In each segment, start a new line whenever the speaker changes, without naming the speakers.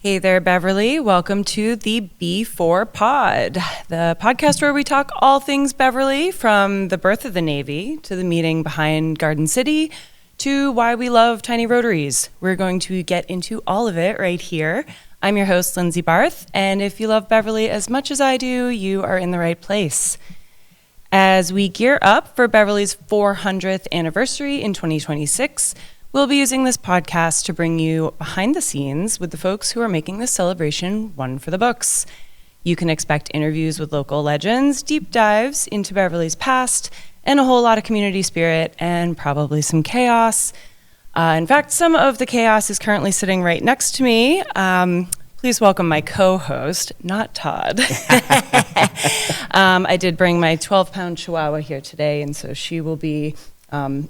Hey there, Beverly. Welcome to the B4 Pod, the podcast where we talk all things Beverly, from the birth of the Navy to the meeting behind Garden City to why we love tiny rotaries. We're going to get into all of it right here. I'm your host, Lindsay Barth, and if you love Beverly as much as I do, you are in the right place. As we gear up for Beverly's 400th anniversary in 2026, we'll be using this podcast to bring you behind the scenes with the folks who are making this celebration one for the books. You can expect interviews with local legends, deep dives into Beverly's past, and a whole lot of community spirit and probably some chaos. In fact, some of the chaos is currently sitting right next to me. Please welcome my co-host, not Todd. I did bring my 12-pound Chihuahua here today, and so she will be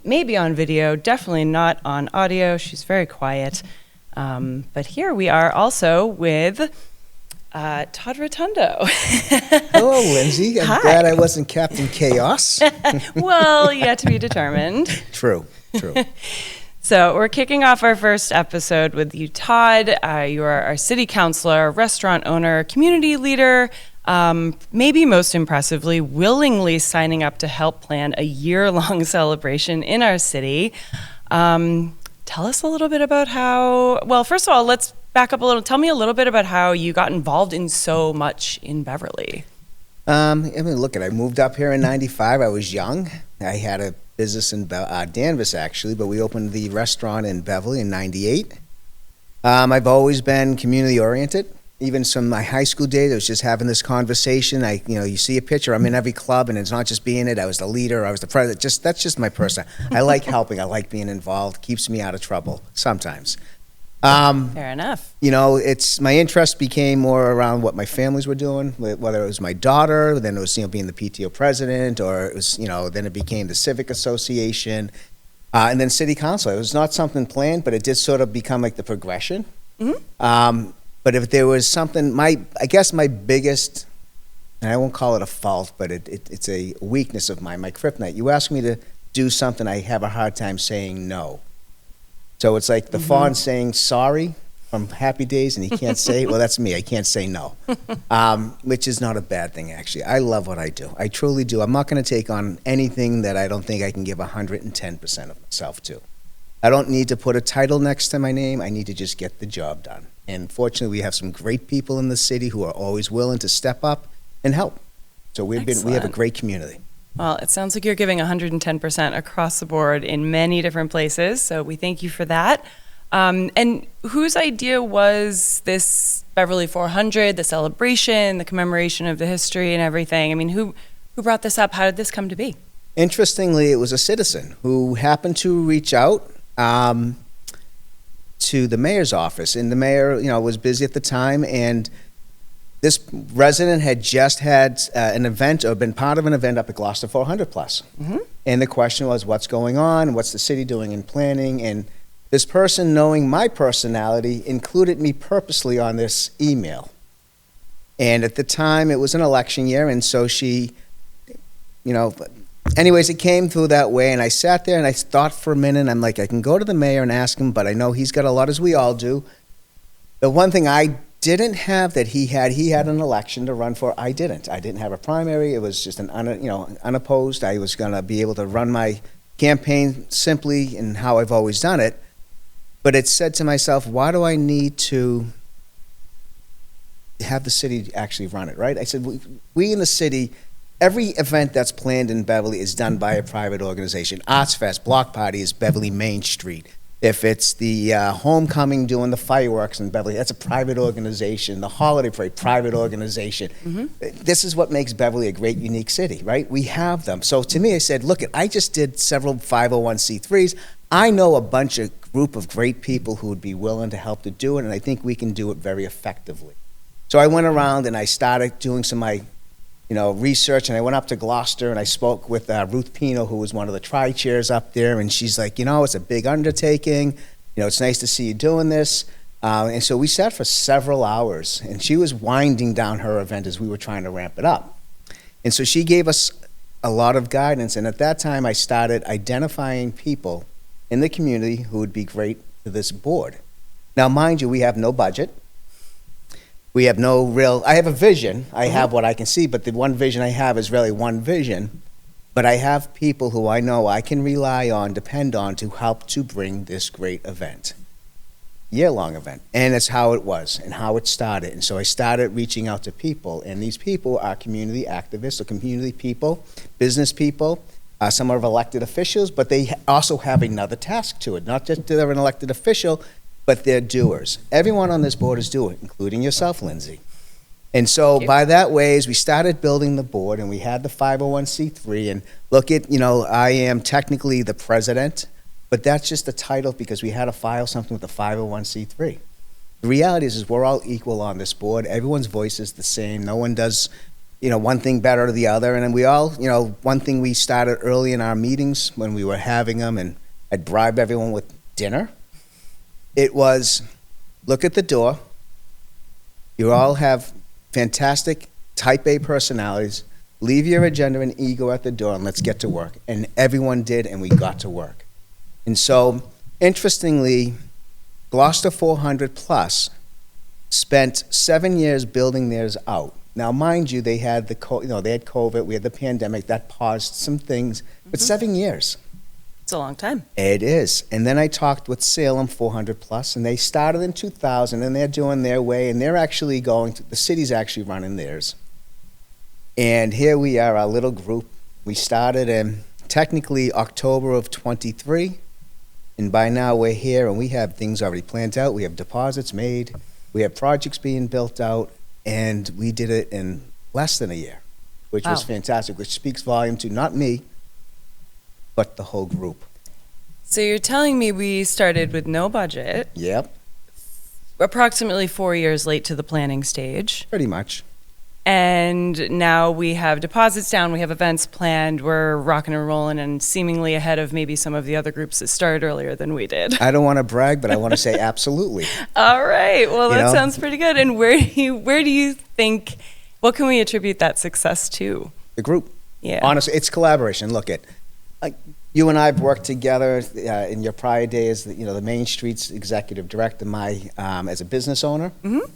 maybe on video, definitely not on audio. She's very quiet. But here we are also with Todd Rotondo.
Hello, Lindsay. I'm glad I wasn't Captain Chaos.
Well, yet to be determined.
True.
So we're kicking off our first episode with you, Todd. You are our city councilor, restaurant owner, community leader, maybe most impressively, willingly signing up to help plan a year-long celebration in our city. Tell us a little bit about how, well, first of all, let's back up a little. Tell me a little bit about how you got involved in so much in Beverly.
I moved up here in 95. I was young. I had a business in Danvers, actually, but we opened the restaurant in Beverly in 98. I've always been community-oriented. Even from my high school days, I was just having this conversation. You see a picture, I'm in every club, and it's not just being it. I was the leader, I was the president. That's just my person. I like helping, I like being involved. Keeps me out of trouble sometimes.
Fair enough.
My interest became more around what my families were doing, whether it was my daughter, then it was being the PTO president, or it was then it became the civic association, and then city council. It was not something planned, but it did sort of become like the progression. Mm-hmm. But if there was something, I guess my biggest, and I won't call it a fault, but it's a weakness of mine, my kryptonite. You ask me to do something, I have a hard time saying no. So it's like the fawn saying sorry from Happy Days, and he can't say, well, that's me. I can't say no, which is not a bad thing, actually. I love what I do. I truly do. I'm not going to take on anything that I don't think I can give 110% of myself to. I don't need to put a title next to my name. I need to just get the job done. And fortunately, we have some great people in the city who are always willing to step up and help. So we have a great community.
Well, it sounds like you're giving 110% across the board in many different places, so we thank you for that. And whose idea was this Beverly 400, the celebration, the commemoration of the history and everything? I mean, who brought this up? How did this come to be?
Interestingly, it was a citizen who happened to reach out to the mayor's office, and the mayor, was busy at the time, and this resident had just had an event or been part of an event up at Gloucester 400 Plus. Mm-hmm. And the question was, what's going on? What's the city doing in planning? And this person, knowing my personality, included me purposely on this email. And at the time, it was an election year, and so she, anyways, it came through that way, and I sat there and I thought for a minute, and I'm like, I can go to the mayor and ask him, but I know he's got a lot, as we all do. The one thing I didn't have that he had an election to run for. I didn't have a primary. It was just an unopposed. I was going to be able to run my campaign simply in how I've always done it. But it said to myself, why do I need to have the city actually run it, right? I said, we in the city, every event that's planned in Beverly is done by a private organization. Arts Fest, Block Party is Beverly Main Street. If it's the homecoming doing the fireworks in Beverly, that's a private organization. The holiday parade, private organization. Mm-hmm. This is what makes Beverly a great, unique city, right? We have them. So to me, I said, look, I just did several 501c3s. I know a group of great people who would be willing to help to do it, and I think we can do it very effectively. So I went around and I started doing some of my research, and I went up to Gloucester and I spoke with Ruth Pino, who was one of the tri-chairs up there, and she's like, it's a big undertaking. It's nice to see you doing this. And so we sat for several hours, and she was winding down her event as we were trying to ramp it up. And so she gave us a lot of guidance, and at that time I started identifying people in the community who would be great for this board. Now, mind you, we have no budget. We have no real, I have a vision. I have what I can see, but the one vision I have is really one vision. But I have people who I know I can rely on, depend on, to help to bring this great event. Year-long event. And it's how it was and how it started. And so I started reaching out to people, and these people are community activists or community people, business people. Some are elected officials, but they also have another task to it. Not just they're an elected official, but they're doers. Everyone on this board is doing, including yourself, Lindsay. And so by that way, as we started building the board, and we had the 501c3, and look at, I am technically the president, but that's just a title because we had to file something with the 501c3. The reality is we're all equal on this board. Everyone's voice is the same. No one does, one thing better than the other. And then we all, one thing we started early in our meetings when we were having them, and I'd bribe everyone with dinner. It was, look at the door. You all have fantastic type A personalities. Leave your agenda and ego at the door and let's get to work. And everyone did, and we got to work. And so, interestingly, Gloucester 400 Plus spent 7 years building theirs out. Now, mind you, they had they had COVID, we had the pandemic, that paused some things, but 7 years.
It's a long time.
It is. And then I talked with Salem 400 Plus, and they started in 2000, and they're doing their way, and they're actually the city's actually running theirs. And here we are, our little group. We started in technically October of 23. And by now we're here, and we have things already planned out. We have deposits made. We have projects being built out, and we did it in less than a year, which was fantastic, which speaks volume to not me, but the whole group.
So you're telling me we started with no budget.
Yep.
Approximately 4 years late to the planning stage.
Pretty much.
And now we have deposits down, we have events planned, we're rocking and rolling and seemingly ahead of maybe some of the other groups that started earlier than we did.
I don't want to brag, but I want to say absolutely.
All right, well, that sounds pretty good. And where do you think, what can we attribute that success to?
The group.
Yeah.
Honestly, it's collaboration. Look at, you and I have worked together in your prior days, the Main Street's executive director, as a business owner. Mm-hmm.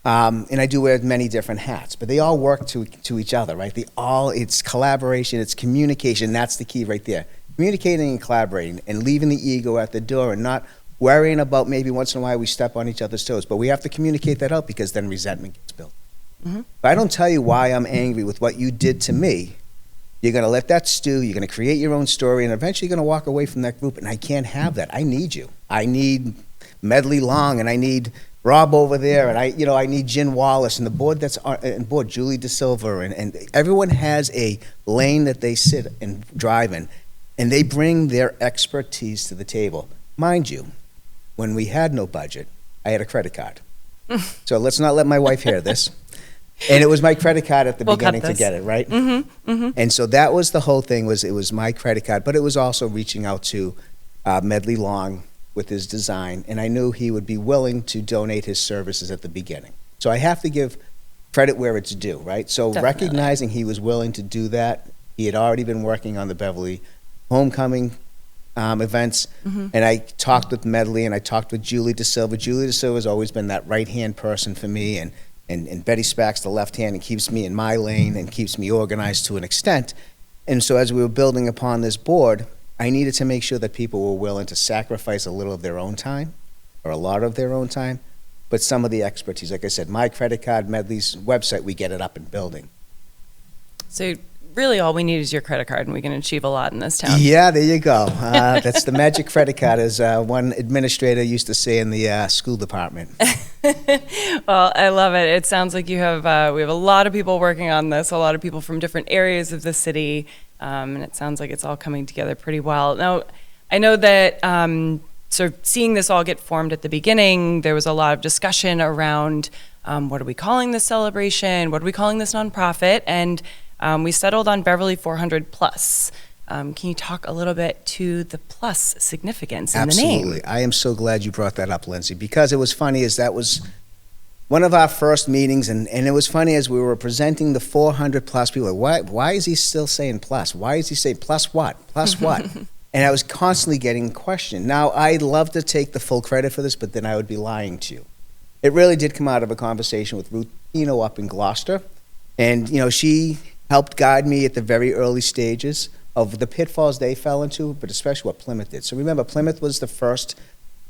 And I do wear many different hats, but they all work to each other, right? It's collaboration, it's communication. That's the key right there. Communicating and collaborating and leaving the ego at the door and not worrying about maybe once in a while we step on each other's toes. But we have to communicate that out because then resentment gets built. Mm-hmm. If I don't tell you why I'm angry with what you did to me, you're going to let that stew, you're going to create your own story, and eventually you're going to walk away from that group, and I can't have that. I need you. I need Medley Long, and I need Rob over there, and I need Jen Wallace, and the board that's on board, Julie De Silva, and everyone has a lane that they sit and drive in, and they bring their expertise to the table. Mind you, when we had no budget, I had a credit card. So let's not let my wife hear this. And it was my credit card at the beginning to get it, right? Mm-hmm, mm-hmm. And so that was the whole thing, it was my credit card, but it was also reaching out to Medley Long with his design, and I knew he would be willing to donate his services at the beginning. So I have to give credit where it's due, right? So
Definitely.
Recognizing he was willing to do that, he had already been working on the Beverly homecoming events, mm-hmm. and I talked with Medley and I talked with Julie De Silva. Julie De Silva has always been that right-hand person for me, and Betty Spack's the left hand and keeps me in my lane and keeps me organized to an extent. And so as we were building upon this board, I needed to make sure that people were willing to sacrifice a little of their own time or a lot of their own time, but some of the expertise. Like I said, my credit card, Medley's website, we get it up and building.
So really all we need is your credit card and we can achieve a lot in this town.
Yeah, there you go. That's the magic credit card, as one administrator used to say in the school department.
Well, I love it. It sounds like we have a lot of people working on this, a lot of people from different areas of the city, and it sounds like it's all coming together pretty well. Now, I know that sort of seeing this all get formed at the beginning, there was a lot of discussion around what are we calling this celebration, what are we calling this nonprofit, and we settled on Beverly 400 Plus. Can you talk a little bit to the plus significance in the name?
Absolutely. I am so glad you brought that up, Lindsay, because it was funny as that was one of our first meetings, and it was funny as we were presenting the 400 plus people. Why is he still saying plus? Why is he saying plus what? Plus what? And I was constantly getting questioned. Now, I'd love to take the full credit for this, but then I would be lying to you. it really did come out of a conversation with Ruth up in Gloucester. And, she helped guide me at the very early stages of the pitfalls they fell into, but especially what Plymouth did. So remember, Plymouth was the first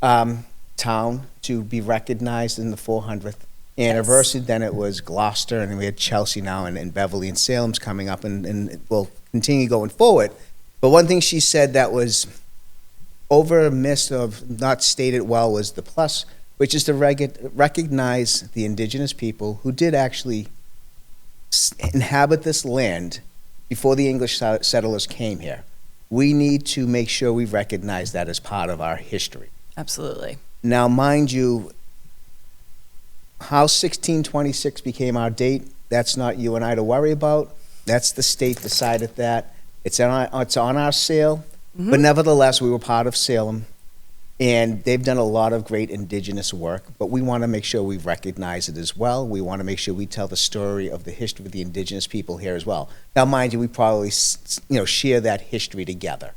town to be recognized in the 400th anniversary. Yes. Then it was Gloucester, and then we had Chelsea now, and Beverly and Salem's coming up, and will continue going forward. But one thing she said that was missed of not stated well was the plus, which is to recognize the indigenous people who did actually inhabit this land before the English settlers came here. We need to make sure we recognize that as part of our history.
Absolutely.
Now, mind you, how 1626 became our date, that's not you and I to worry about. That's the state decided that. It's on our sale, but nevertheless, we were part of Salem, and they've done a lot of great indigenous work, but we want to make sure we recognize it as well. We want to make sure we tell the story of the history of the indigenous people here as well. Now, mind you, we probably share that history together,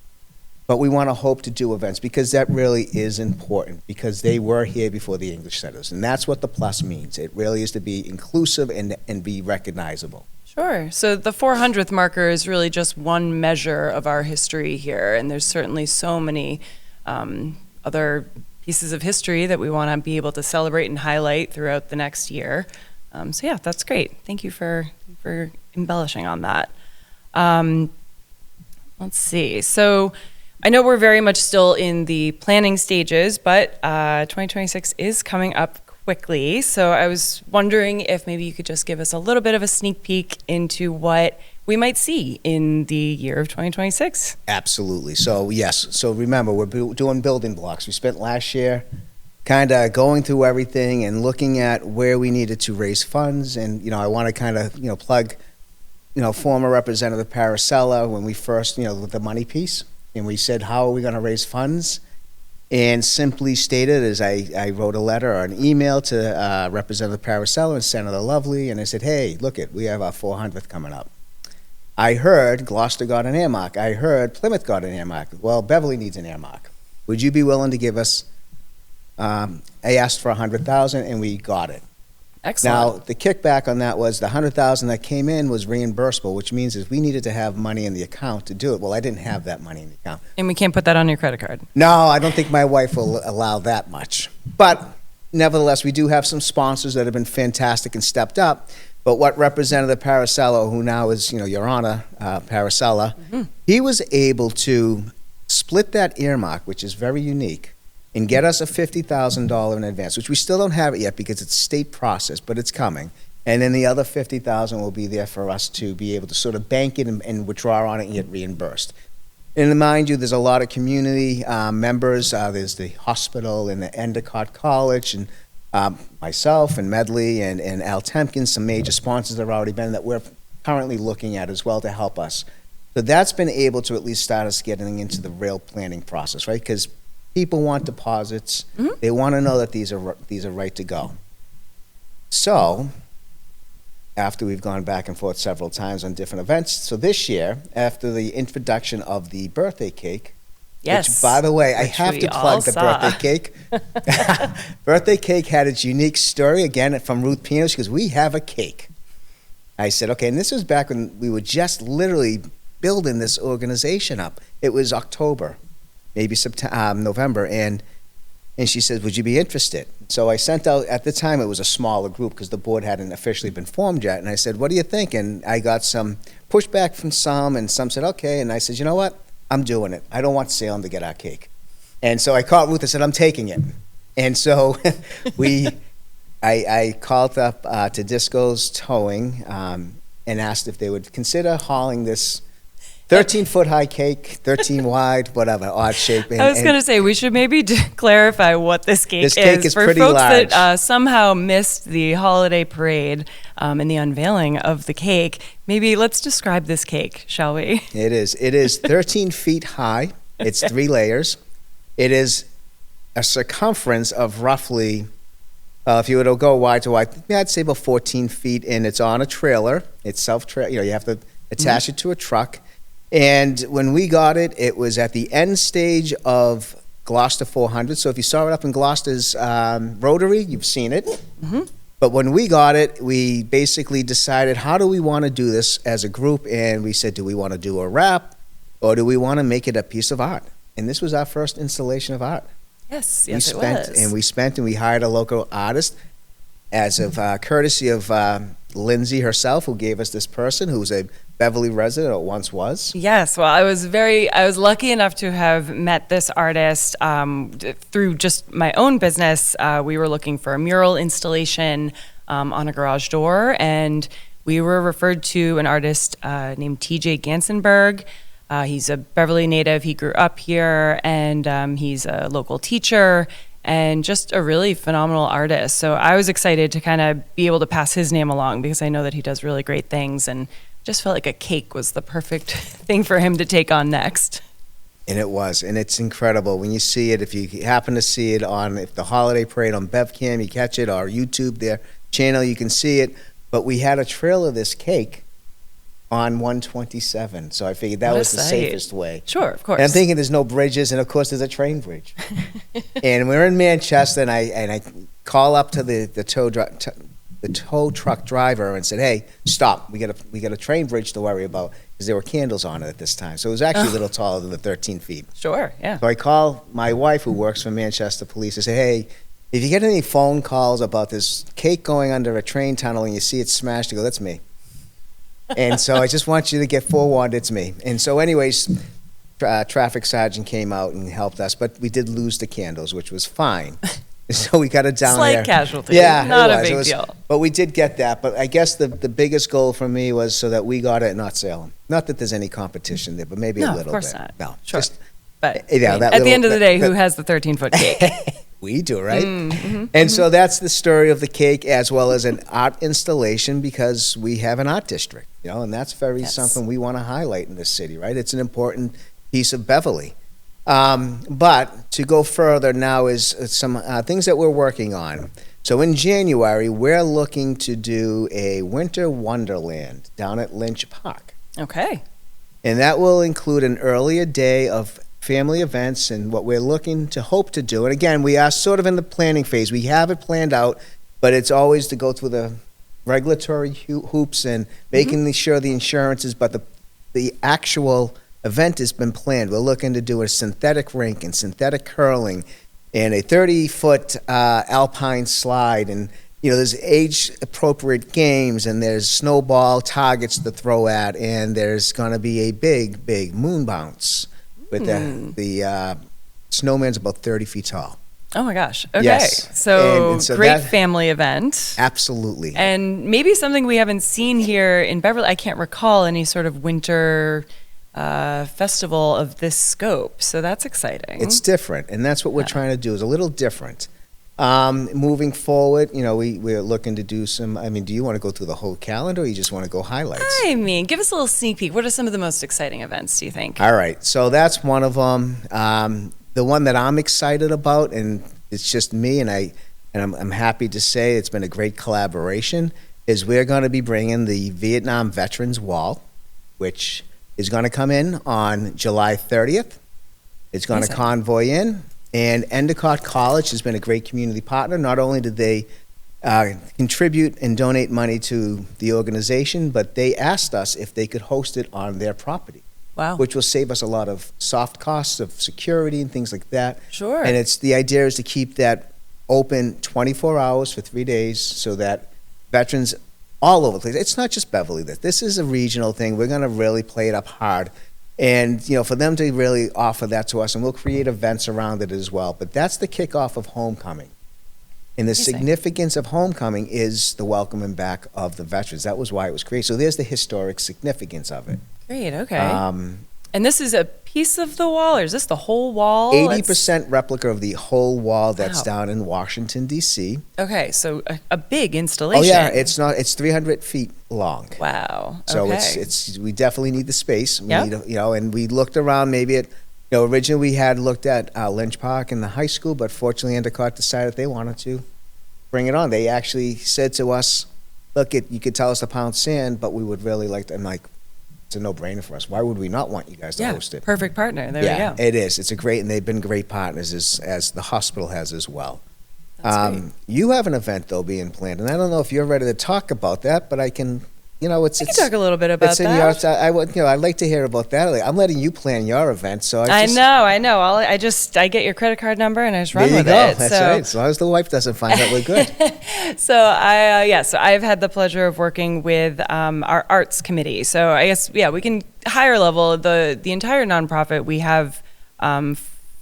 but we want to hope to do events because that really is important, because they were here before the English settlers, and that's what the plus means. It really is to be inclusive and be recognizable.
Sure. So the 400th marker is really just one measure of our history here, and there's certainly so many other pieces of history that we want to be able to celebrate and highlight throughout the next year. So yeah, that's great. Thank you for embellishing on that. Let's see. So I know we're very much still in the planning stages, but 2026 is coming up quickly. So I was wondering if maybe you could just give us a little bit of a sneak peek into what we might see in the year of 2026.
Absolutely. So yes. So remember, we're doing building blocks. We spent last year kind of going through everything and looking at where we needed to raise funds. And, I want to kind of, plug, former Representative Paracella when we first, with the money piece. And we said, how are we going to raise funds? And simply stated, as I wrote a letter or an email to Representative Paracella and Senator Lovely, and I said, hey, look we have our 400th coming up. I heard Gloucester got an earmark. I heard Plymouth got an earmark. Well, Beverly needs an earmark. Would you be willing to give us, I asked for $100,000 and we got it.
Excellent.
Now, the kickback on that was the $100,000 that came in was reimbursable, which means is we needed to have money in the account to do it. Well, I didn't have that money in the account.
And we can't put that on your credit card.
No, I don't think my wife will allow that much. But nevertheless, we do have some sponsors that have been fantastic and stepped up. But what Representative Paracella, who now is, Your Honor, Paracella, he was able to split that earmark, which is very unique, and get us a $50,000 in advance, which we still don't have it yet because it's a state process, but it's coming. And then the other $50,000 will be there for us to be able to sort of bank it and withdraw on it and get reimbursed. And mind you, there's a lot of community members. There's the hospital and the Endicott College, and myself and Medley and Al Tempkins, some major sponsors that have already been that we're currently looking at as well to help us. So that's been able to at least start us getting into the real planning process, right? Because people want deposits. They want to know that these are right to go. So after we've gone back and forth several times on different events, so this year, after the introduction of the birthday cake,
yes,
which, by the way, I have to plug the birthday cake. Birthday cake had its unique story, again, from Ruth Pino. She goes, we have a cake. I said, okay, and this was back when we were just literally building this organization up. It was October, maybe November, and she said, would you be interested? So I sent out, at the time it was a smaller group because the board hadn't officially been formed yet, and I said, what do you think? And I got some pushback from some, and some said, okay, and I said, you know what? I'm doing it. I don't want Salem to get our cake. And so I called Ruth and said, I'm taking it. And so I called up to Disco's Towing and asked if they would consider hauling this 13-foot high cake, 13 wide, whatever, odd shape.
I was going to say, we should maybe clarify what this cake is.
This cake is
for
pretty
folks
large.
that somehow missed the holiday parade and the unveiling of the cake. Maybe let's describe this cake, shall we?
It is 13 feet high. It's 3 layers. It is a circumference of roughly, if you were to go wide to wide, I'd say about 14 feet, and it's on a trailer. It's self-trailer. You have to attach it to a truck. And when we got it, it was at the end stage of Gloucester 400. So if you saw it up in Gloucester's Rotary, you've seen it.
Mm-hmm.
But when we got it, we basically decided, how do we want to do this as a group? And we said, do we want to do a wrap, or do we want to make it a piece of art? And this was our first installation of art.
Yes,
it was. And we hired a local artist as of courtesy of Lindsay herself, who gave us this person, who was a Beverly resident, or once was.
Yes, well, I was lucky enough to have met this artist through just my own business. We were looking for a mural installation on a garage door, and we were referred to an artist named TJ Gansenberg. He's a Beverly native. He grew up here, and he's a local teacher and just a really phenomenal artist. So I was excited to kind of be able to pass his name along, because I know that he does really great things, and just felt like a cake was the perfect thing for him to take on next.
And it was, and it's incredible when you see it. If you happen to see it on the holiday parade on BevCam, you catch it, or YouTube, their channel, you can see it. But we had a trail of this cake on 127, so I figured that was the safest way.
Sure, of course.
And I'm thinking there's no bridges, and of course there's a train bridge. And we're in Manchester, and I call up to the tow truck driver and said, "Hey, stop! We got a train bridge to worry about," because there were candles on it at this time, so it was actually a little taller than the 13 feet.
Sure, yeah.
So I call my wife, who works for Manchester Police. I say, "Hey, if you get any phone calls about this cake going under a train tunnel and you see it smashed," I go, "That's me." And so I just want you to get forewarned, it's me. And so anyways, traffic sergeant came out and helped us, but we did lose the candles, which was fine. So we got it down there.
Slight casualty.
Yeah,
not a big deal.
But we did get that. But I guess the biggest goal for me was so that we got it, not Salem. Not that there's any competition there, but maybe a little bit.
No, of course not.
No,
sure.
But
yeah, at the end of the day, who has the 13-foot cake?
We do, right?
Mm-hmm,
and so that's the story of the cake, as well as an art installation, because we have an art district, and that's something we want to highlight in this city, right? It's an important piece of Beverly. But to go further now is some things that we're working on. So in January, we're looking to do a winter wonderland down at Lynch Park.
Okay.
And that will include an earlier day of family events, and what we're looking to hope to do. And again, we are sort of in the planning phase. We have it planned out, but it's always to go through the regulatory hoops and making sure the insurances, but the actual event has been planned. We're looking to do a synthetic rink and synthetic curling and a 30-foot alpine slide, and there's age-appropriate games, and there's snowball targets to throw at, and there's going to be a big moon bounce. But the snowman's about 30 feet tall.
Oh my gosh. Okay.
Yes.
So great family event.
Absolutely.
And maybe something we haven't seen here in Beverly. I can't recall any sort of winter festival of this scope. So that's exciting.
It's different. And that's what we're trying to do, is a little different. Moving forward, we're looking to do some, do you want to go through the whole calendar, or you just want to go highlights?
Give us a little sneak peek. What are some of the most exciting events, do you think?
All right. So that's one of them. The one that I'm excited about, and it's just me, and I'm happy to say it's been a great collaboration, is we're going to be bringing the Vietnam Veterans Wall, which is going to come in on July 30th. It's going to convoy in. And Endicott College has been a great community partner. Not only did they contribute and donate money to the organization, but they asked us if they could host it on their property.
Wow.
Which will save us a lot of soft costs of security and things like that.
Sure.
And the idea is to keep that open 24 hours for 3 days, so that veterans all over the place, it's not just Beverly, this is a regional thing. We're going to really play it up hard. And, for them to really offer that to us, and we'll create events around it as well. But that's the kickoff of homecoming. And the significance of homecoming is the welcoming back of the veterans. That was why it was created. So there's the historic significance of it.
Great, okay. And this is a piece of the wall, or is this the whole wall?
80% replica of the whole wall that's down in Washington, D.C.
Okay, so a big installation.
Oh, yeah, it's 300 feet long.
Wow.
So we definitely need the space. We need, and we looked around maybe at, originally we had looked at Lynch Park and the high school, but fortunately Endicott decided they wanted to bring it on. They actually said to us, look, you could tell us to pound sand, but we would really like to, I'm like, it's a no-brainer for us. Why would we not want you guys to host it?
Perfect partner. There we go.
It is. It's and they've been great partners as the hospital has as well. You have an event though being planned, and I don't know if you're ready to talk about that, but I can.
We can talk a little bit about that.
I'd like to hear about that. I'm letting you plan your event, so
I know. I get your credit card number and I just run with it.
That's right. As long as the wife doesn't find out, we're good.
So I've had the pleasure of working with our arts committee. So I guess we can higher level the entire nonprofit. We have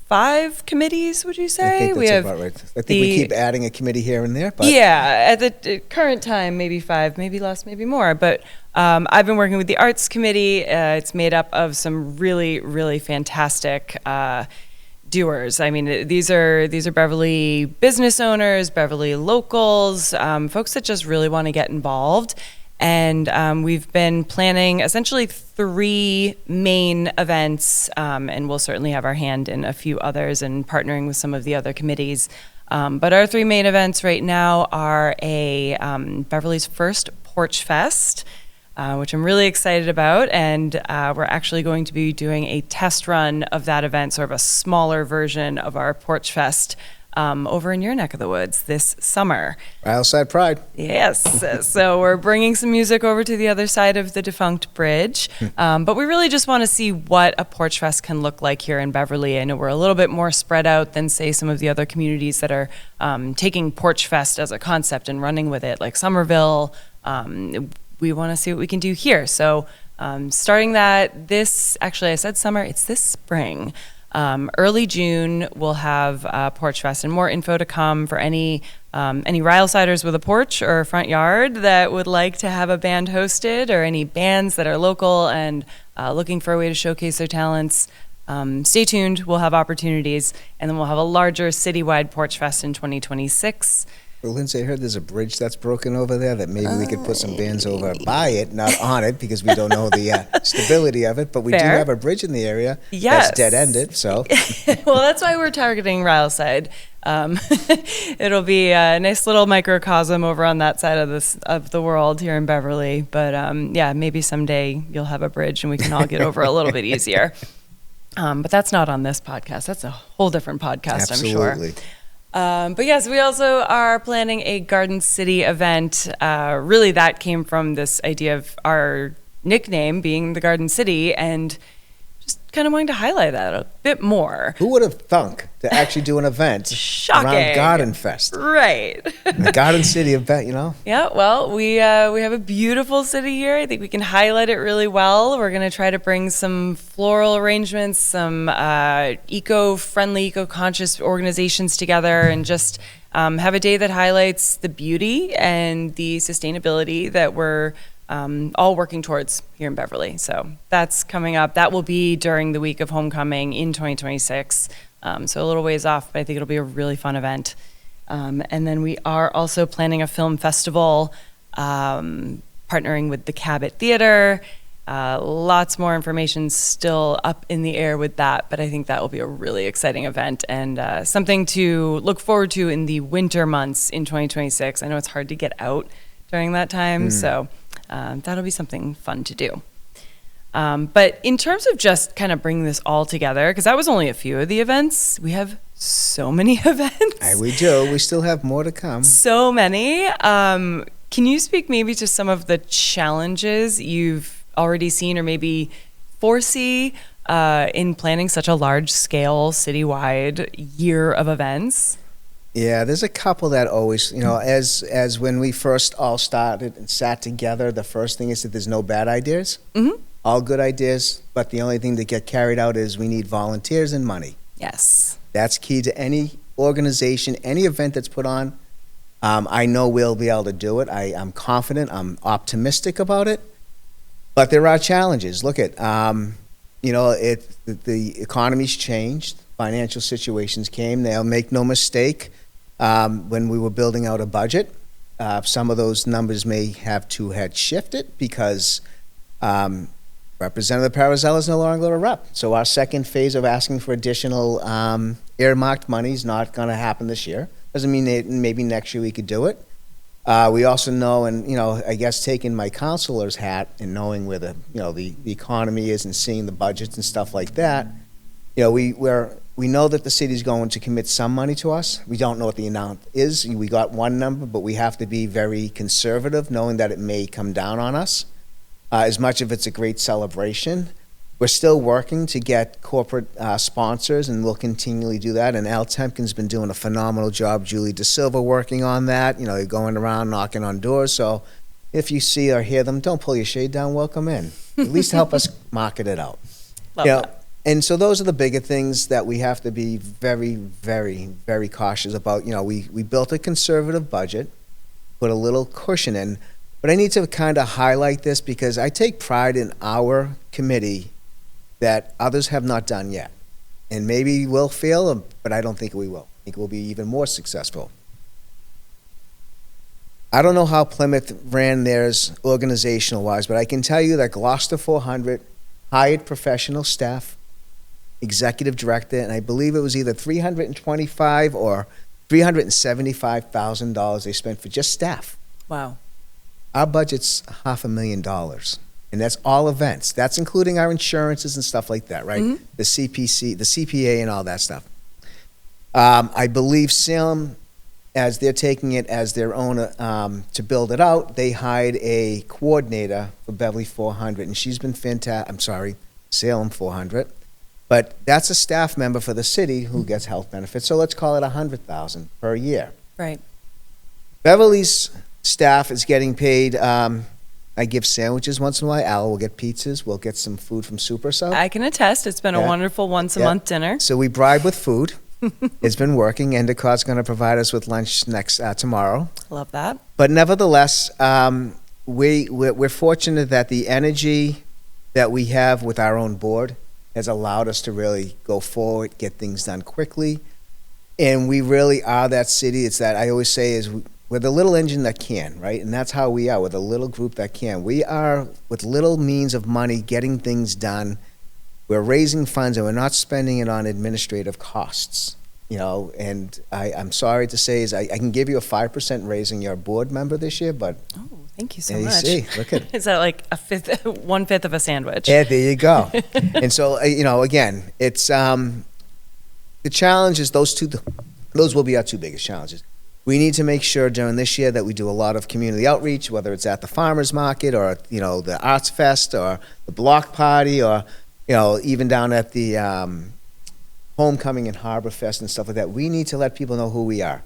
5 committees, would you say?
I think that's about right. I think we keep adding a committee here and there. But
at the current time, maybe 5, maybe less, maybe more. But I've been working with the Arts Committee. It's made up of some really, really fantastic doers. I mean, these are Beverly business owners, Beverly locals, folks that just really want to get involved. And we've been planning essentially 3 main events, and we'll certainly have our hand in a few others and partnering with some of the other committees. But our 3 main events right now are a Beverly's first Porch Fest, which I'm really excited about. And we're actually going to be doing a test run of that event, sort of a smaller version of our Porch Fest over in your neck of the woods this summer.
Outside Pride.
Yes. So we're bringing some music over to the other side of the defunct bridge. But we really just want to see what a Porch Fest can look like here in Beverly. I know we're a little bit more spread out than, say, some of the other communities that are taking Porch Fest as a concept and running with it, like Somerville. We want to see what we can do here. So starting that I said summer, it's this spring. Early June, we'll have Porch Fest, and more info to come for any Ryle-siders with a porch or a front yard that would like to have a band hosted, or any bands that are local and looking for a way to showcase their talents. Stay tuned. We'll have opportunities, and then we'll have a larger citywide Porch Fest in 2026.
Well, Lindsay, I heard there's a bridge that's broken over there that maybe we could put some bands over by it, not on it, because we don't know the stability of it. But we do have a bridge in the area that's dead-ended. So,
well, that's why we're targeting Ryle side. It'll be a nice little microcosm over on that side of the world here in Beverly. But maybe someday you'll have a bridge and we can all get over a little bit easier. But that's not on this podcast. That's a whole different podcast,
Absolutely.
I'm sure. But yes, we also are planning a Garden City event. Really, that came from this idea of our nickname being the Garden City, and just kind of wanting to highlight that a bit more.
Who would have thunk to actually do an event around Garden Fest?
Right.
The Garden City event,
Yeah, well, we have a beautiful city here. I think we can highlight it really well. We're going to try to bring some floral arrangements, some eco-friendly, eco-conscious organizations together, and just have a day that highlights the beauty and the sustainability that we're all working towards here in Beverly. So that's coming up. That will be during the week of homecoming in 2026. So a little ways off, but I think it'll be a really fun event. And then we are also planning a film festival, partnering with the Cabot Theater. Lots more information still up in the air with that, but I think that will be a really exciting event and something to look forward to in the winter months in 2026. I know it's hard to get out during that time, so that'll be something fun to do. But in terms of just kind of bringing this all together, because that was only a few of the events, we have so many events.
We do. We still have more to come.
So many. Can you speak maybe to some of the challenges you've already seen or maybe foresee in planning such a large-scale, citywide year of events?
Yeah, there's a couple that always, as when we first all started and sat together, the first thing is that there's no bad ideas. Mm-hmm. All good ideas, but the only thing that get carried out is we need volunteers and money.
Yes.
That's key to any organization, any event that's put on. I know we'll be able to do it. I'm confident. I'm optimistic about it. But there are challenges. Look at, the economy's changed. Financial situations came. They'll make no mistake. When we were building out a budget, some of those numbers may have had shifted because Representative Parazella is no longer a rep. So our second phase of asking for additional earmarked money is not going to happen this year. Doesn't mean that maybe next year we could do it. We also know, and, I guess taking my counselor's hat and knowing where the economy is and seeing the budgets and stuff like that, we know that the city's going to commit some money to us. We don't know what the amount is. We got one number, but we have to be very conservative, knowing that it may come down on us. As much of it's a great celebration, we're still working to get corporate sponsors, and we'll continually do that. And Al Temkin's been doing a phenomenal job. Julie De Silva working on that. Going around knocking on doors. So if you see or hear them, don't pull your shade down. Welcome in. At least help us market it out.
Love that.
And so those are the bigger things that we have to be very, very, very cautious about. We built a conservative budget, put a little cushion in, but I need to kind of highlight this because I take pride in our committee that others have not done yet. And maybe we'll fail, but I don't think we will. I think we'll be even more successful. I don't know how Plymouth ran theirs organizational-wise, but I can tell you that Gloucester 400 hired professional staff, executive director, and I believe it was either $325,000 or $375,000 they spent for just staff.
Wow.
Our budget's $500,000, and that's all events. That's including our insurances and stuff like that, right? Mm-hmm. The CPC, the CPA, and all that stuff. I believe Salem, as they're taking it as their own to build it out, they hired a coordinator for Beverly 400, and she's been fantastic. I'm sorry, Salem 400. But that's a staff member for the city who gets health benefits. So let's call it $100,000 per year.
Right.
Beverly's staff is getting paid. I give sandwiches once in a while. Al will get pizzas. We'll get some food from Super Sub.
I can attest. It's been a wonderful once-a-month dinner.
So we bribe with food. It's been working. Endicott's going to provide us with lunch tomorrow.
Love that.
But nevertheless, we're fortunate that the energy that we have with our own board has allowed us to really go forward, get things done quickly. And we really are that city. It's that I always say is we're the little engine that can, right? And that's how we are. We're the little group that can. We are, with little means of money, getting things done. We're raising funds, and we're not spending it on administrative costs. And I'm sorry to say is I can give you a 5% raising your board member this year, but
oh, thank you so much.
See, look at
is that like 1/5 of a sandwich?
Yeah, there you go. And so again, it's the challenge is those will be our two biggest challenges. We need to make sure during this year that we do a lot of community outreach, whether it's at the farmers market or the arts fest or the block party or even down at the homecoming and harbor fest and stuff like that. We need to let people know who we are.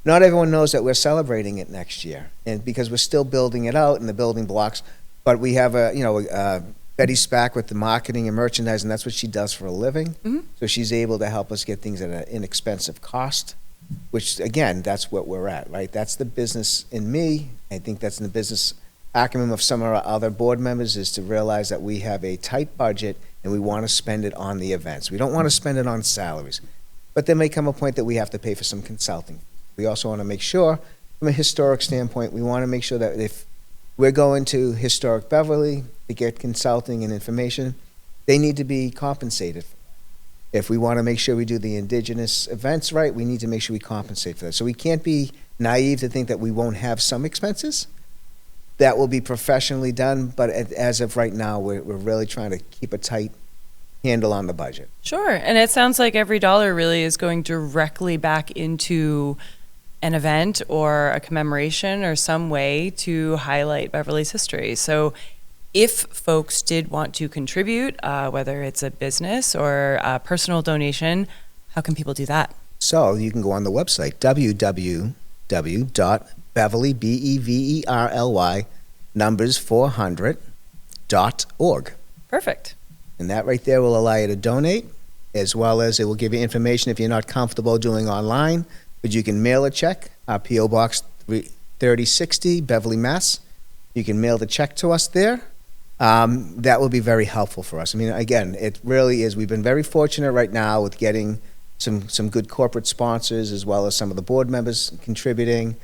Not everyone knows that we're celebrating it next year, and because we're still building it out in the building blocks. But we have Betty Spack with the marketing and merchandising. That's what she does for a living. Mm-hmm. So she's able to help us get things at an inexpensive cost, which again, that's what we're at, right? That's the business in me. I think that's in the business acumen of some of our other board members is to realize that we have a tight budget and we want to spend it on the events. We don't want to spend it on salaries. But there may come a point that we have to pay for some consulting. We also want to make sure, from a historic standpoint, we want to make sure that if we're going to Historic Beverly to get consulting and information, they need to be compensated. If we want to make sure we do the indigenous events right, we need to make sure we compensate for that. So we can't be naive to think that we won't have some expenses. That will be professionally done, but as of right now, we're really trying to keep a tight handle on the budget.
Sure, and it sounds like every dollar really is going directly back into an event or a commemoration or some way to highlight Beverly's history. So if folks did want to contribute, whether it's a business or a personal donation, how can people do that?
So you can go on the website, www.beverly, Beverly, numbers 400.org.
Perfect.
And that right there will allow you to donate, as well as it will give you information if you're not comfortable doing online, but you can mail a check, our P.O. Box 3060, Beverly, Mass. You can mail the check to us there. That will be very helpful for us. I mean, again, it really is. We've been very fortunate right now with getting some good corporate sponsors, as well as some of the board members contributing.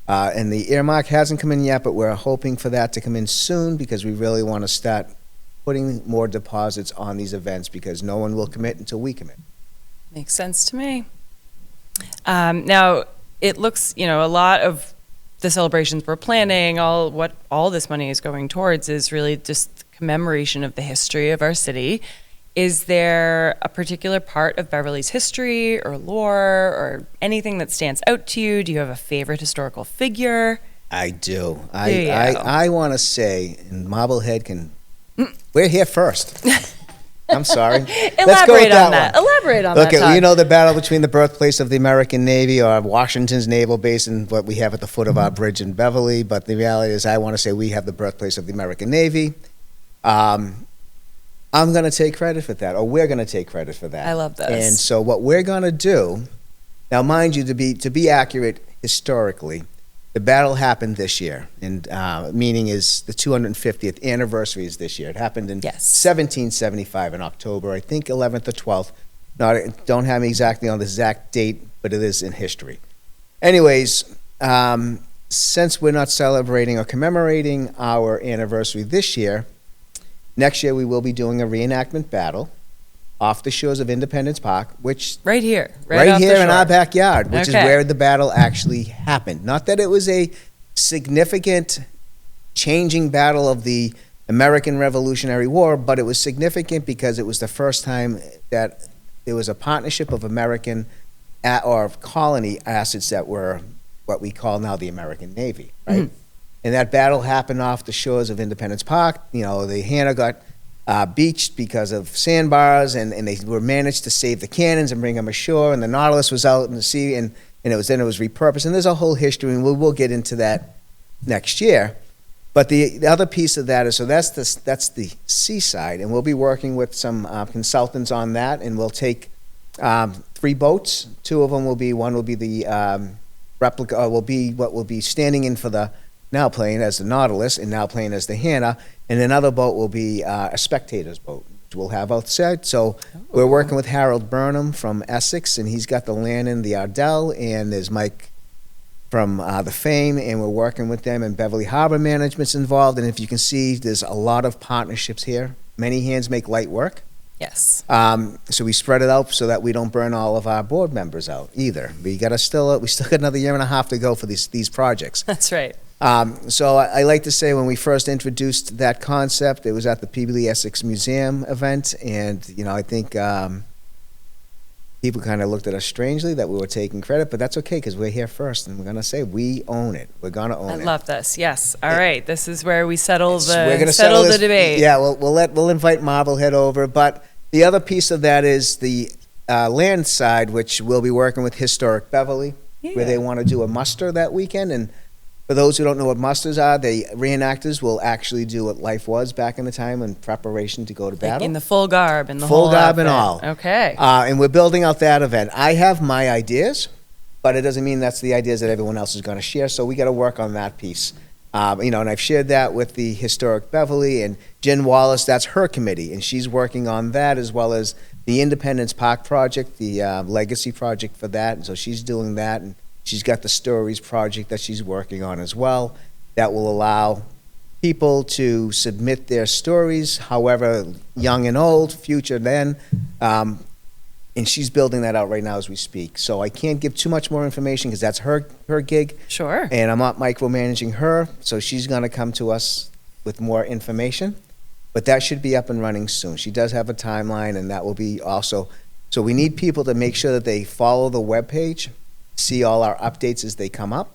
And the earmark hasn't come in yet, but we're hoping for that to come in soon because we really want to start putting more deposits on these events because no one will commit until we commit.
Makes sense to me. Now, it looks, a lot of the celebrations we're planning, what all this money is going towards is really just commemoration of the history of our city. Is there a particular part of Beverly's history or lore or anything that stands out to you? Do you have a favorite historical figure?
I do. I want to say, and Marblehead can, we're here first. I'm sorry.
Elaborate on that. Elaborate on that.
Look, you know the battle between the birthplace of the American Navy or Washington's naval base and what we have at the foot of our bridge in Beverly. But the reality is, I want to say we have the birthplace of the American Navy. I'm going to take credit for that, or we're going to take credit for that.
I love this.
And so what we're going to do, now mind you, to be accurate historically, the battle happened this year, and meaning is the 250th anniversary is this year. It happened in 1775 in October, I think 11th or 12th. Don't have me exactly on the exact date, but it is in history. Anyways, since we're not celebrating or commemorating our anniversary this year, next year we will be doing a reenactment battle off the shores of Independence Park, which
right here
in our backyard, which is where the battle actually happened. Not that it was a significant changing battle of the American Revolutionary War, but it was significant because it was the first time that there was a partnership of American or colony assets that were what we call now the American Navy, right? Mm-hmm. And that battle happened off the shores of Independence Park. You know, the Hannah got beached because of sandbars, and they were managed to save the cannons and bring them ashore, and the Nautilus was out in the sea, and it was repurposed. And there's a whole history, and we'll get into that next year. But the other piece of that is, so that's the seaside, and we'll be working with some consultants on that, and we'll take 3 boats. 2 of them will be, one will be the replica, will be what will be standing in for the now playing as the Nautilus and now playing as the Hannah, and another boat will be a spectator's boat, which we'll have outside. So we're working with Harold Burnham from Essex, and he's got the land in the Ardell, and there's Mike from the Fame, and we're working with them, and Beverly Harbor Management's involved. And if you can see, there's a lot of partnerships here. Many hands make light work.
Yes.
So we spread it out so that we don't burn all of our board members out either. We still got another year and a half to go for these projects.
That's right.
So I like to say when we first introduced that concept, it was at the Peabody Essex Museum event, and I think people kind of looked at us strangely that we were taking credit, but that's okay because we're here first, and we're going to say we own it. We're going to own it.
I love this. Yes. All right. This is where we settle
we're gonna
settle the
this,
debate.
Yeah. We'll invite Marblehead over, but the other piece of that is the land side, which we'll be working with Historic Beverly, where they want to do a muster that weekend. And for those who don't know what musters are, the reenactors will actually do what life was back in the time in preparation to go to battle.
In the full garb and the
full
whole
garb
outfit.
and all.
Okay.
And we're building out that event. I have my ideas, but it doesn't mean that's the ideas that everyone else is going to share. So we got to work on that piece. And I've shared that with the Historic Beverly, and Jen Wallace, that's her committee, and she's working on that, as well as the Independence Park project, the legacy project for that. And so she's doing that, and she's got the Stories project that she's working on as well. That will allow people to submit their stories, however young and old, future then. And she's building that out right now as we speak. So I can't give too much more information because that's her gig.
Sure.
And I'm not micromanaging her, so she's going to come to us with more information. But that should be up and running soon. She does have a timeline, and that will be also. So we need people to make sure that they follow the webpage, see all our updates as they come up.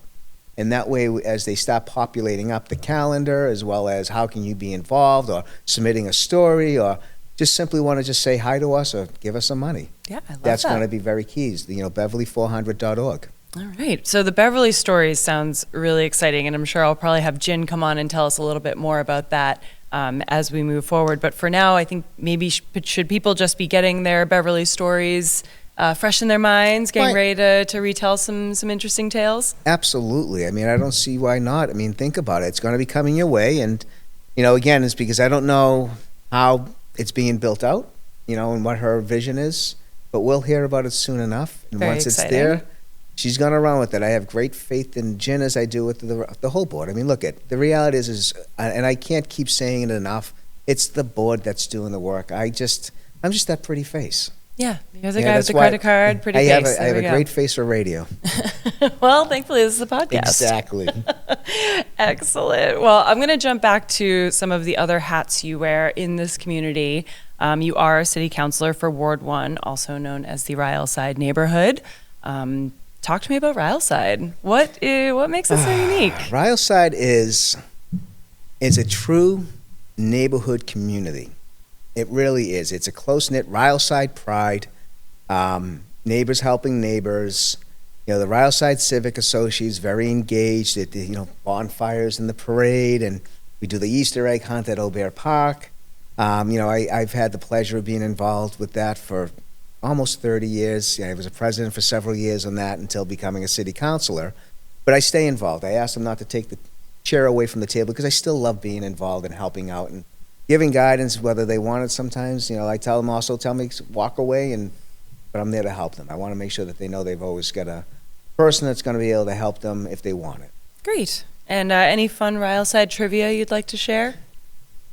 And that way, as they start populating up the calendar, as well as how can you be involved, or submitting a story, or just simply want to just say hi to us or give us some money.
Yeah, I love
That's
that.
going to be very key. Beverly400.org.
All right. So the Beverly Stories sounds really exciting, and I'm sure I'll probably have Jen come on and tell us a little bit more about that as we move forward. But for now, I think maybe should people just be getting their Beverly Stories fresh in their minds, getting ready to retell some interesting tales?
Absolutely. I mean, I don't see why not. I mean, think about it. It's going to be coming your way. And, again, it's because I don't know how it's being built out, and what her vision is. But we'll hear about it soon enough. And
Very
once
exciting.
It's there, she's going to run with it. I have great faith in Jen as I do with the whole board. I mean, look, the reality is, and I can't keep saying it enough, it's the board that's doing the work. I'm just that pretty face.
Yeah, you're the guy with the credit card, pretty face.
I have a great face for radio.
Well, thankfully, this is a podcast.
Exactly.
Excellent. Well, I'm going to jump back to some of the other hats you wear in this community. You are a city councilor for Ward 1, also known as the Ryleside neighborhood. Talk to me about Ryleside. What makes it so unique?
Ryleside is a true neighborhood community. It really is. It's a close-knit Ryleside pride, neighbors helping neighbors. You know, the Ryleside Civic Association is very engaged at the, bonfires and the parade, and we do the Easter egg hunt at Aubert Park. I've had the pleasure of being involved with that for almost 30 years. I was a president for several years on that until becoming a city councilor. But I stay involved. I asked them not to take the chair away from the table because I still love being involved and helping out and giving guidance, whether they want it sometimes. I tell them also, walk away, but I'm there to help them. I want to make sure that they know they've always got a person that's going to be able to help them if they want it.
Great. And any fun Ryleside trivia you'd like to share?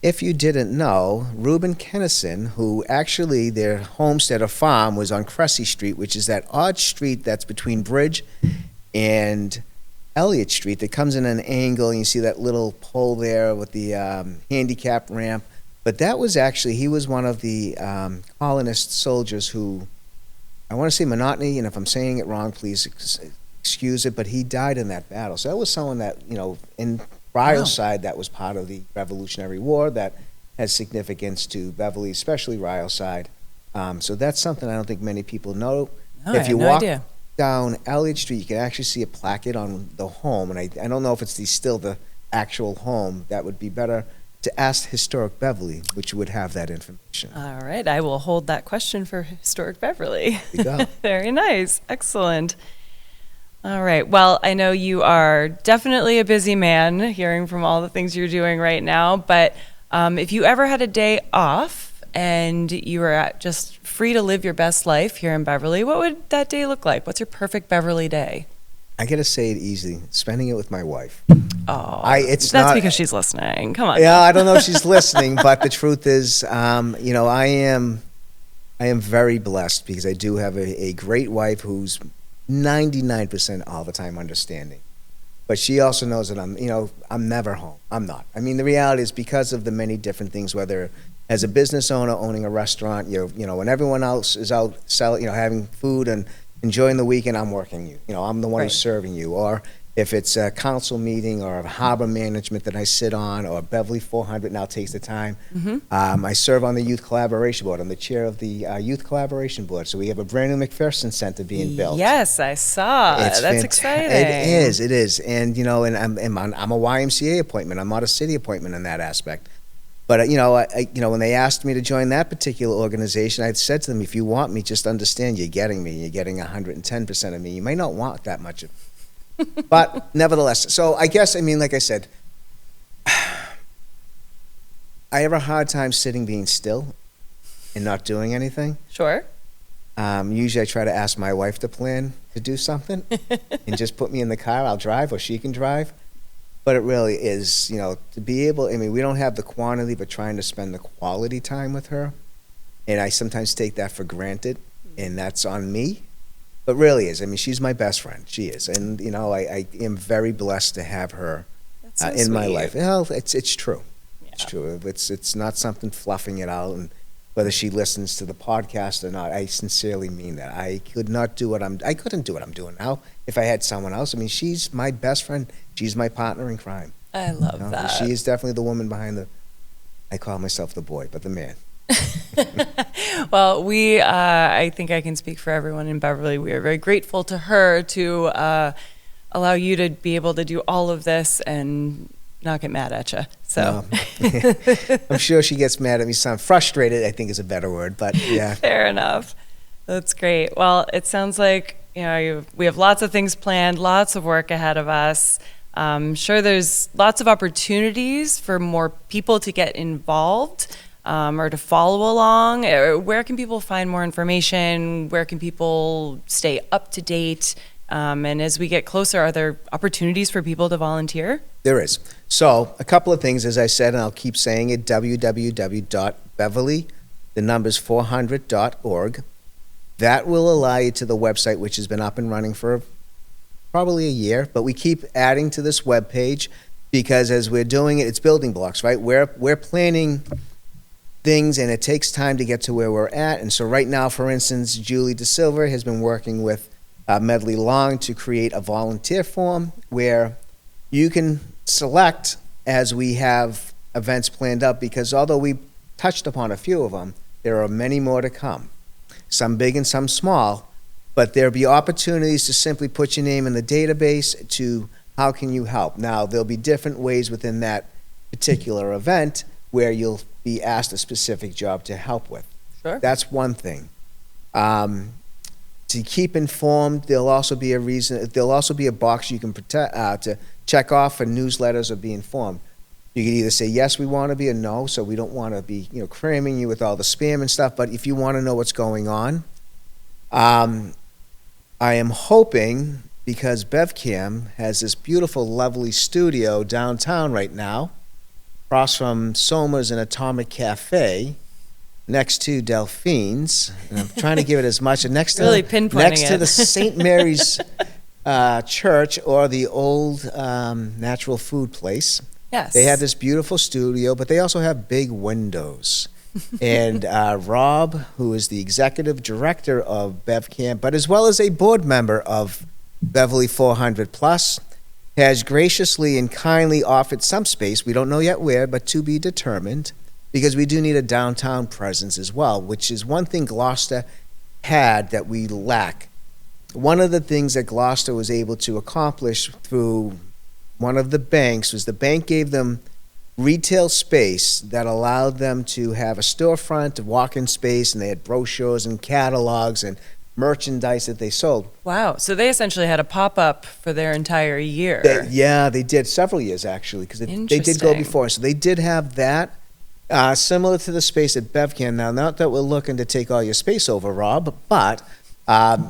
If you didn't know, Reuben Kennison, who actually their homestead or farm was on Cressy Street, which is that odd street that's between Bridge and Elliott Street that comes in an angle, and you see that little pole there with the handicap ramp. But that was actually, he was one of the colonist soldiers who, I want to say Monotony, and if I'm saying it wrong, please excuse it, but he died in that battle. So that was someone that, in Ryleside, that was part of the Revolutionary War that has significance to Beverly, especially Ryleside. So that's something I don't think many people know.
No, if you walk
down Elliott Street, you can actually see a placket on the home, and I don't know if it's still the actual home. That would be better to ask Historic Beverly, which would have that information.
All right, I will hold that question for Historic Beverly.
There you go.
Very nice. Excellent. All right. Well, I know you are definitely a busy man, hearing from all the things you're doing right now, but if you ever had a day off and you were just free to live your best life here in Beverly, what would that day look like? What's your perfect Beverly day?
I got to say it easy, spending it with my wife.
Oh, that's because she's listening. Come on.
Yeah, I don't know if she's listening, but the truth is, I am very blessed because I do have a great wife who's 99% all the time understanding. But she also knows that I'm never home. I'm not. I mean, the reality is because of the many different things, whether as a business owner owning a restaurant, when everyone else is out selling, having food and enjoying the weekend, I'm working. I'm the one who's serving you. Or if it's a council meeting or a harbor management that I sit on, or Beverly 400 now takes the time. Mm-hmm. I serve on the Youth Collaboration Board. I'm the chair of the Youth Collaboration Board. So we have a brand new McPherson Center being built.
Yes, I saw. That's exciting.
It is. And, and I'm a YMCA appointment. I'm not a city appointment in that aspect. But, when they asked me to join that particular organization, I said to them, if you want me, just understand you're getting me. You're getting 110% of me. You may not want that much of me. But nevertheless, so I guess, like I said, I have a hard time sitting being still and not doing anything.
Sure.
Usually I try to ask my wife to plan to do something and just put me in the car. I'll drive or she can drive. But it really is, to be able, we don't have the quantity, but trying to spend the quality time with her. And I sometimes take that for granted, and that's on me. But really is. She's my best friend. She is. And, I am very blessed to have her in my life. Well, it's true. Yeah. It's true. It's not something fluffing it out. And whether she listens to the podcast or not, I sincerely mean that. I couldn't do what I'm doing now if I had someone else. She's my best friend. She's my partner in crime.
I love that.
She is definitely the woman behind I call myself the boy, but the man.
Well, I think I can speak for everyone in Beverly. We are very grateful to her to allow you to be able to do all of this and not get mad at you. So
I'm sure she gets mad at me. So I'm frustrated, I think is a better word, but yeah.
Fair enough. That's great. Well, it sounds like, we have lots of things planned, lots of work ahead of us. Sure, there's lots of opportunities for more people to get involved or to follow along. Where can people find more information? Where can people stay up to date? And as we get closer, are there opportunities for people to volunteer?
There is. So a couple of things, as I said, and I'll keep saying it, www.beverly, the number's 400.org. That will allow you to the website, which has been up and running for probably a year, but we keep adding to this web page because as we're doing it, it's building blocks, right? We're planning things and it takes time to get to where we're at. And so right now, for instance, Julie DeSilva has been working with Medley Long to create a volunteer form where you can select as we have events planned up, because although we touched upon a few of them, there are many more to come, some big and some small, but there'll be opportunities to simply put your name in the database to how can you help. Now, there'll be different ways within that particular event where you'll be asked a specific job to help with.
Sure.
That's one thing. To keep informed, there'll also be a box you can to check off for newsletters or be informed. You can either say, yes, we want to be, or no, so we don't want to be, cramming you with all the spam and stuff, but if you want to know what's going on, I am hoping, because BevCam has this beautiful, lovely studio downtown right now, across from Soma's and Atomic Cafe, next to Delphine's, and I'm trying to give it as much, next to,
really pinpointing
next
it.
to the St. Mary's Church or the old natural food place.
Yes.
They have this beautiful studio, but they also have big windows. And Rob, who is the executive director of BevCamp, but as well as a board member of Beverly 400 Plus, has graciously and kindly offered some space, we don't know yet where, but to be determined, because we do need a downtown presence as well, which is one thing Gloucester had that we lack. One of the things that Gloucester was able to accomplish through one of the banks was the bank gave them retail space that allowed them to have a storefront, a walk-in space, and they had brochures and catalogs and merchandise that they sold.
Wow. So they essentially had a pop-up for their entire year.
They did several years, actually, because they did go before. So they did have that, similar to the space at BevCan. Now, not that we're looking to take all your space over, Rob, but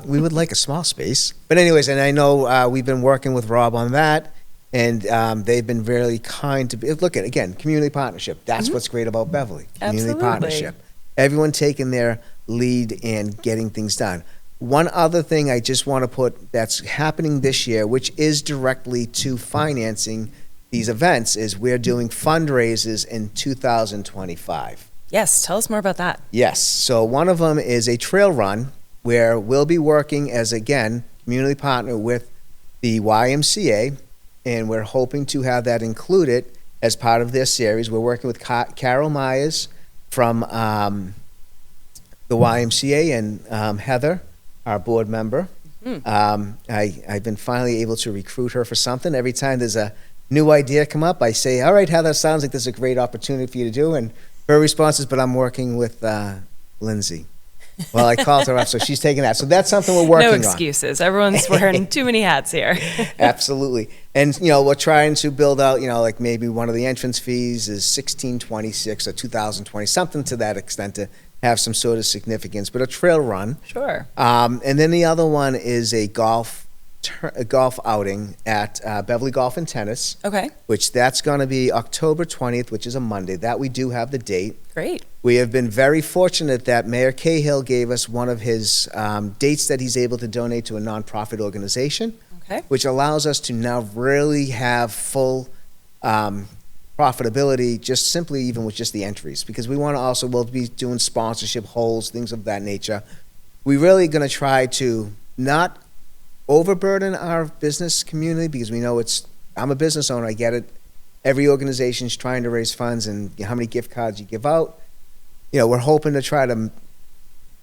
we would like a small space. But anyways, and I know we've been working with Rob on that, and they've been very kind to be. Look at, again, community partnership. That's what's great about Beverly. Community partnership. Everyone taking their lead and getting things done. One other thing I just want to put that's happening this year, which is directly to financing these events, is we're doing fundraisers in 2025.
Yes, tell us more about that.
Yes, so one of them is a trail run where we'll be working as, again, community partner with the YMCA, and we're hoping to have that included as part of their series. We're working with Carol Myers from the YMCA and Heather, our board member. I've been finally able to recruit her for something. Every time there's a new idea come up, I say, all right, Heather, sounds like this is a great opportunity for you to do. And her response is, but I'm working with Lindsay. Well, I called her up, so she's taking that. So that's something we're working on.
No excuses. Everyone's wearing too many hats here.
Absolutely. And, we're trying to build out, like maybe one of the entrance fees is $16.26 or $2,020, something to that extent to have some sort of significance, but a trail run.
Sure.
And then the other one is a golf outing at Beverly Golf and Tennis.
Okay.
Which that's going to be October 20th, which is a Monday. That we do have the date.
Great.
We have been very fortunate that Mayor Cahill gave us one of his dates that he's able to donate to a nonprofit organization.
Okay.
Which allows us to now really have full profitability, just simply even with just the entries, because we want to also, we'll be doing sponsorship holes, things of that nature. We're really going to try to not overburden our business community, because we know I'm a business owner, I get it. Every organization's trying to raise funds, and how many gift cards you give out. We're hoping to try to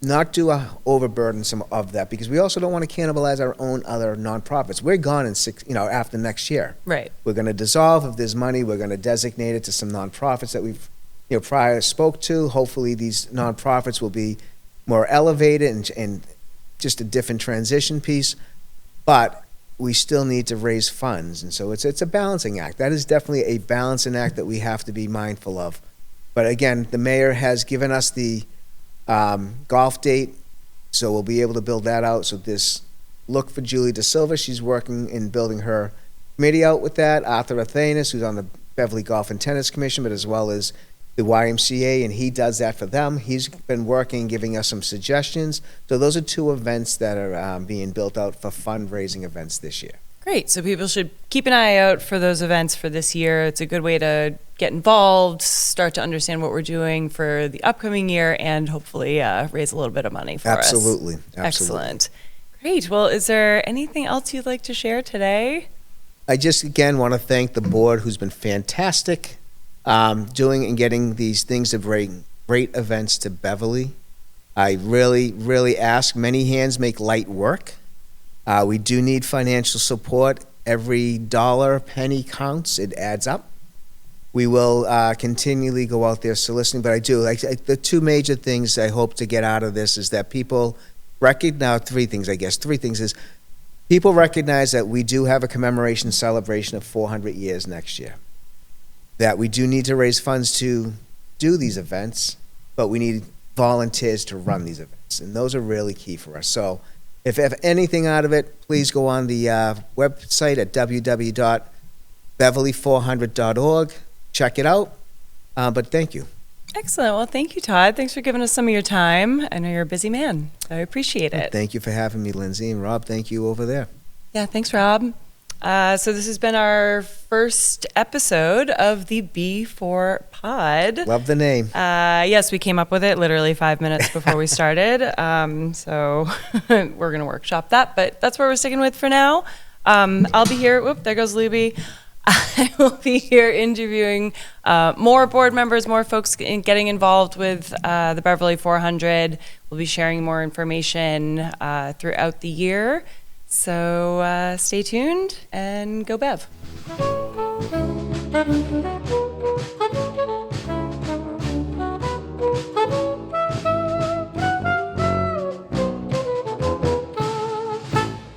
not do a overburden some of that, because we also don't want to cannibalize our own other nonprofits. We're gone in after next year.
Right.
We're going to dissolve. If there's money, we're going to designate it to some nonprofits that we've, prior spoke to. Hopefully these nonprofits will be more elevated and just a different transition piece. But we still need to raise funds. And so it's a balancing act. That is definitely a balancing act that we have to be mindful of. But again, the mayor has given us the golf date, so we'll be able to build that out. So look for Julie DeSilva. She's working in building her committee out with that. Arthur Athanas, who's on the Beverly Golf and Tennis Commission, but as well as the YMCA, and he does that for them. He's been working, giving us some suggestions. So those are 2 events that are being built out for fundraising events this year.
Great. So people should keep an eye out for those events for this year. It's a good way to get involved, start to understand what we're doing for the upcoming year, and hopefully raise a little bit of money for us.
Absolutely.
Excellent. Great. Well, is there anything else you'd like to share today?
I just, again, want to thank the board, who's been fantastic doing and getting these things of great events to Beverly. I really, really ask. Many hands make light work. We do need financial support. Every dollar, penny counts. It adds up. We will continually go out there soliciting, but I do. The 2 major things I hope to get out of this is that people recognize 3 things, I guess. 3 things is people recognize that we do have a commemoration celebration of 400 years next year, that we do need to raise funds to do these events, but we need volunteers to run these events, and those are really key for us. So if you have anything out of it, please go on the website at www.beverly400.org. Check it out. But thank you.
Excellent. Well, thank you, Todd. Thanks for giving us some of your time. I know you're a busy man. I appreciate it.
Thank you for having me, Lindsay. And Rob, thank you over there.
Yeah, thanks, Rob. So this has been our first episode of the B4 Pod.
Love the name.
Yes, we came up with it literally 5 minutes before we started. So we're going to workshop that, but that's what we're sticking with for now. I'll be here. Whoop, there goes Luby. I will be here interviewing more board members, more folks getting involved with the Beverly 400. We'll be sharing more information throughout the year. So stay tuned and go Bev.